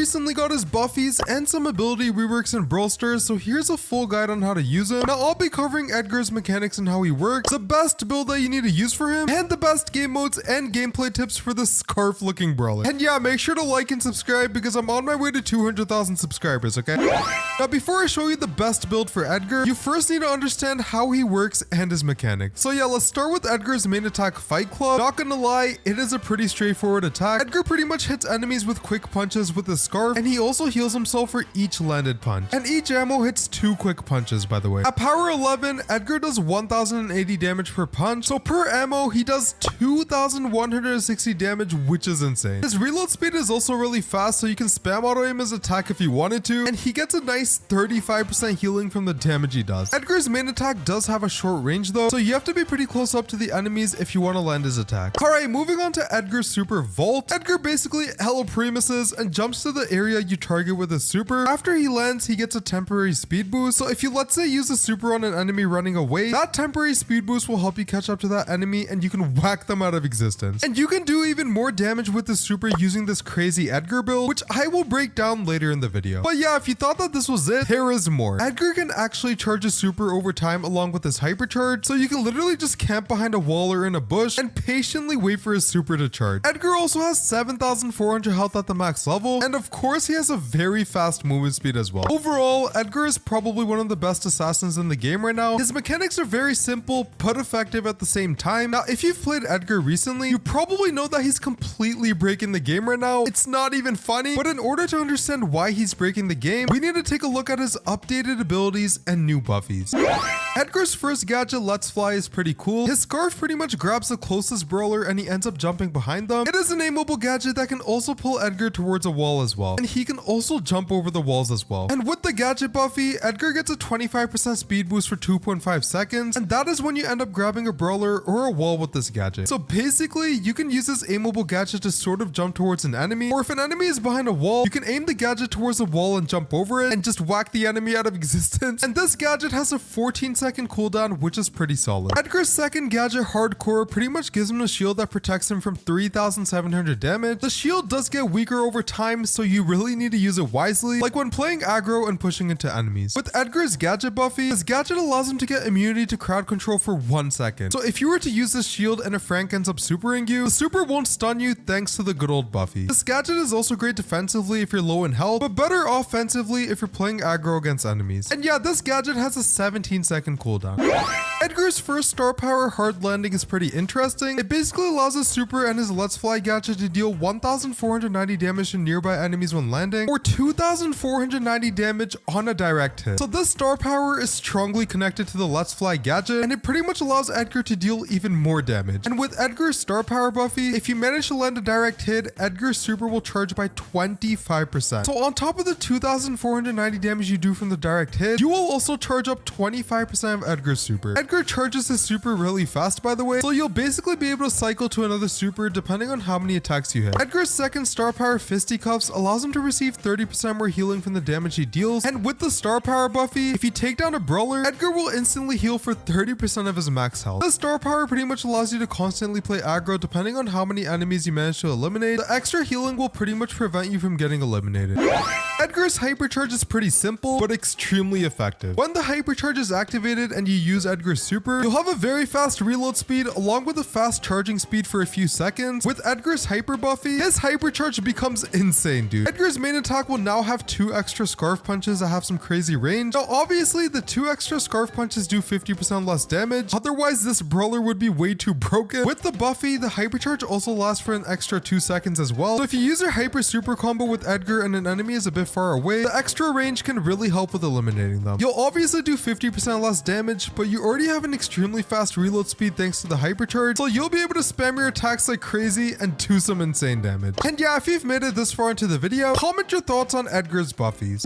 recently got his buffies and some ability reworks in Brawl Stars, so here's a full guide on how to use him. Now I'll be covering Edgar's mechanics and how he works, the best build that you need to use for him, and the best game modes and gameplay tips for this scarf looking brawler. And yeah, make sure to like and subscribe because I'm on my way to 200,000 subscribers, okay? Now before I show you the best build for Edgar, you first need to understand how he works and his mechanics. So yeah, let's start with Edgar's main attack, Fight Club. Not gonna lie, it is a pretty straightforward attack. Edgar pretty much hits enemies with quick punches with his scarf, and he also heals himself for each landed punch. And each ammo hits 2 quick punches, by the way. At power 11, Edgar does 1080 damage per punch, so per ammo, he does 2160 damage, which is insane. His reload speed is also really fast, so you can spam auto aim his attack if you wanted to, and he gets a nice 35% healing from the damage he does. Edgar's main attack does have a short range though, so you have to be pretty close up to the enemies if you want to land his attack. Alright, moving on to Edgar's super Vault. Edgar basically hella premises and jumps to the area you target with his super. After he lands, he gets a temporary speed boost, so if you let's say use a super on an enemy running away, that temporary speed boost will help you catch up to that enemy and you can whack them out of existence. And you can do even more damage with the super using this crazy Edgar build, which I will break down later in the video. But yeah, if you thought that this was it, there is more. Edgar can actually charge his super over time along with his hypercharge, so you can literally just camp behind a wall or in a bush and patiently wait for his super to charge. Edgar also has 7,400 health at the max level, and of course he has a very fast movement speed as well. Overall, Edgar is probably one of the best assassins in the game right now. His mechanics are very simple but effective at the same time. Now, if you've played Edgar recently, you probably know that he's completely breaking the game right now. It's not even funny, but in order to understand why he's breaking the game, we need to take a look at his updated abilities and new buffies. Edgar's first gadget, Let's Fly, is pretty cool. His scarf pretty much grabs the closest brawler and he ends up jumping behind them. It is an aimable gadget that can also pull Edgar towards a wall as well, and he can also jump over the walls as well. And with the gadget buffy, Edgar gets a 25% speed boost for 2.5 seconds, and that is when you end up grabbing a brawler or a wall with this gadget. So basically, you can use this aimable gadget to sort of jump towards an enemy, or if an enemy is behind a wall, you can aim the gadget towards the wall and jump over it and just whack the enemy out of existence. And this gadget has a 14-second cooldown, which is pretty solid. Edgar's second gadget, Hardcore, pretty much gives him a shield that protects him from 3,700 damage. The shield does get weaker over time, so you really need to use it wisely, like when playing aggro and pushing into enemies. With Edgar's gadget buffy, this gadget allows him to get immunity to crowd control for 1 second. So if you were to use this shield and a Frank ends up supering you, the super won't stun you thanks to the good old buffy. This gadget is also great defensively if you're low in health, but better offensively if you're playing aggro against enemies. And yeah, this gadget has a 17-second cooldown. Edgar's first star power, Hard Landing, is pretty interesting. It basically allows his super and his Let's Fly gadget to deal 1,490 damage to nearby enemies when landing, or 2,490 damage on a direct hit. So this star power is strongly connected to the Let's Fly gadget, and it pretty much allows Edgar to deal even more damage. And with Edgar's star power buffy, if you manage to land a direct hit, Edgar's super will charge by 25%. So on top of the 2,490 damage you do from the direct hit, you will also charge up 25% of Edgar's super. Edgar charges his super really fast, by the way, so you'll basically be able to cycle to another super depending on how many attacks you hit. Edgar's second star power, Fisticuffs, allows him to receive 30% more healing from the damage he deals, and with the star power buffy, if you take down a brawler, Edgar will instantly heal for 30% of his max health. This star power pretty much allows you to constantly play aggro depending on how many enemies you manage to eliminate. The extra healing will pretty much prevent you from getting eliminated. Edgar's hypercharge is pretty simple, but extremely effective. When the hypercharge is activated and you use Edgar's super, you'll have a very fast reload speed along with a fast charging speed for a few seconds. With Edgar's hyper buffy, his hypercharge becomes insane, dude. Edgar's main attack will now have 2 extra scarf punches that have some crazy range. Now, obviously, the 2 extra scarf punches do 50% less damage. Otherwise, this brawler would be way too broken. With the buffy, the hypercharge also lasts for an extra 2 seconds as well. So if you use your hyper super combo with Edgar and an enemy is a bit far away, the extra range can really help with eliminating them. You'll obviously do 50% less damage, but you already have an extremely fast reload speed thanks to the hypercharge, so you'll be able to spam your attacks like crazy and do some insane damage. And yeah, if you've made it this far into the video, comment your thoughts on Edgar's buffies.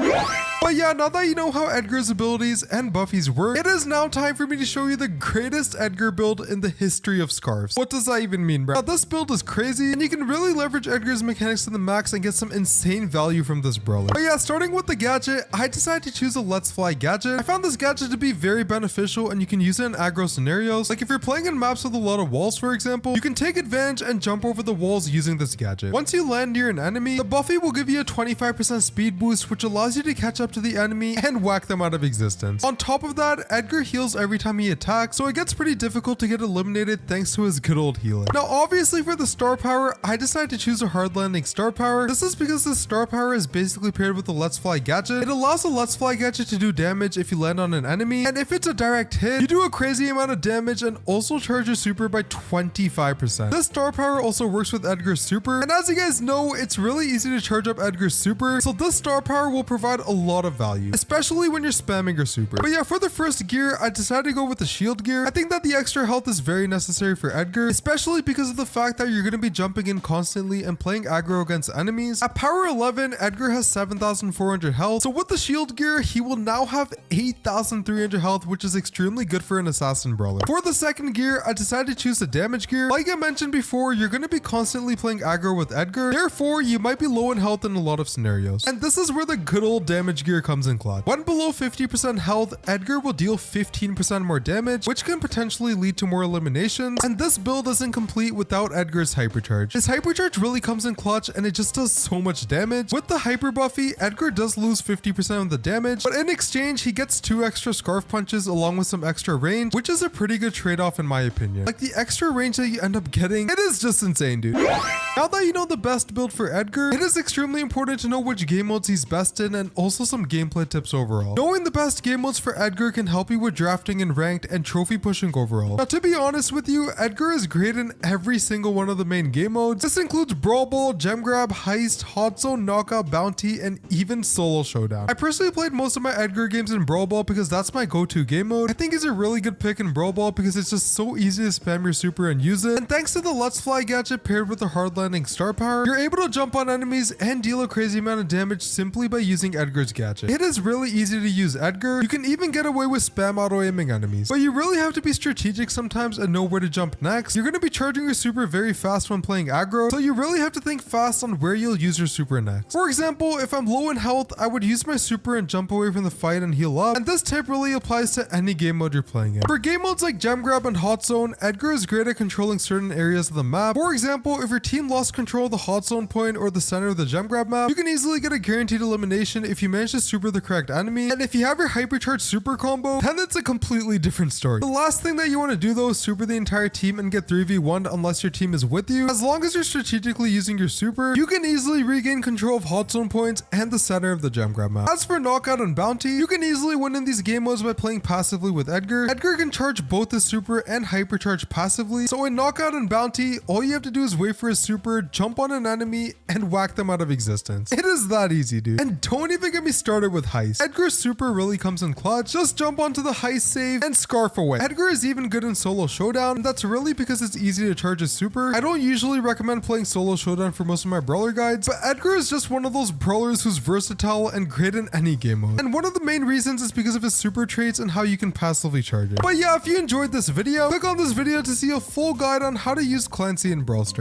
But yeah, now that you know how Edgar's abilities and buffies work, it is now time for me to show you the greatest Edgar build in the history of scarves. What does that even mean, bro? Now, this build is crazy, and you can really leverage Edgar's mechanics to the max and get some insane value from this brawler. But yeah, starting with the gadget, I decided to choose a Let's Fly gadget. I found this gadget to be very beneficial, and you can use it in aggro scenarios. Like if you're playing in maps with a lot of walls, for example, you can take advantage and jump over the walls using this gadget. Once you land near an enemy, the buffy will give you a 25% speed boost, which allows you to catch up to the enemy and whack them out of existence. On top of that, Edgar heals every time he attacks, so it gets pretty difficult to get eliminated thanks to his good old healing. Now, obviously for the star power, I decided to choose a hard landing star power. This is because the star power is basically paired with the Let's Fly gadget. It allows the Let's Fly gadget to do damage if you land on an enemy, and if it's a direct hit, you do a crazy amount of damage and also charge your super by 25%. This star power also works with Edgar's super, and as you guys know, it's really easy to charge up Edgar's super, so this star power will provide a lot of value, especially when you're spamming your super. But yeah, for the first gear, I decided to go with the shield gear. I think that the extra health is very necessary for Edgar, especially because of the fact that you're going to be jumping in constantly and playing aggro against enemies. At power 11, Edgar has 7,400 health, so with the shield gear, he will now have 8,300 health, which is extremely good for an assassin brawler. For the second gear, I decided to choose the damage gear. Like I mentioned before, you're going to be constantly playing aggro with Edgar, therefore you might be low in health in a lot of scenarios. And this is where the good old damage gear comes in clutch. When below 50% health, Edgar will deal 15% more damage, which can potentially lead to more eliminations, and this build isn't complete without Edgar's hypercharge. His hypercharge really comes in clutch and it just does so much damage. With the hyper buffy, Edgar does lose 50% of the damage, but in exchange he gets 2 extra scarf punches along with some extra range, which is a pretty good trade-off in my opinion. Like the extra range that you end up getting, it is just insane, dude. Now that you know the best build for Edgar, it is extremely important to know which game modes he's best in and also some gameplay tips overall. Knowing the best game modes for Edgar can help you with drafting and ranked and trophy pushing overall. Now to be honest with you, Edgar is great in every single one of the main game modes. This includes Brawl Ball, Gem Grab, Heist, Hot Zone, Knockout, Bounty, and even Solo Showdown. I personally played most of my Edgar games in Brawl Ball because that's my go-to game mode. I think he's a really good pick in Brawl Ball because it's just so easy to spam your super and use it. And thanks to the Let's Fly gadget paired with the hard landing star power, you're able to jump on enemies and deal a crazy amount of damage simply by using Edgar's gadget. It is really easy to use Edgar. You can even get away with spam auto aiming enemies, but you really have to be strategic sometimes and know where to jump next. You're going to be charging your super very fast when playing aggro, so you really have to think fast on where you'll use your super next. For example, if I'm low in health, I would use my super and jump away from the fight and heal up, and this tip really applies to any game mode you're playing in. For game modes like Gem Grab and Hot Zone, Edgar is great at controlling certain areas of the map. For example, if your team lost control of the Hot Zone point or the center of the Gem Grab map, you can easily get a guaranteed elimination if you manage to super the correct enemy, and if you have your hypercharged super combo, then it's a completely different story. The last thing that you want to do though is super the entire team and get 3v1 unless your team is with you. As long as you're strategically using your super, you can easily regain control of Hot Zone points and the center of the Gem Grab map. As for Knockout and Bounty, you can easily win in these game modes by playing passively with Edgar. Edgar can charge both his super and hypercharge passively, so in Knockout and Bounty, all you have to do is wait for his super, jump on an enemy, and whack them out of existence. It is that easy, dude. And don't even get me started with Heist. Edgar's super really comes in clutch. Just jump onto the Heist save and scarf away. Edgar is even good in Solo Showdown, and that's really because it's easy to charge his super. I don't usually recommend playing Solo Showdown for most of my brawler guides, but Edgar is just one of those brawlers who's versatile and great in any game mode. And one of the main reasons is because of his super traits and how you can passively charge it. But yeah, if you enjoyed this video, click on this video to see a full guide on how to use Clancy in Brawl Stars.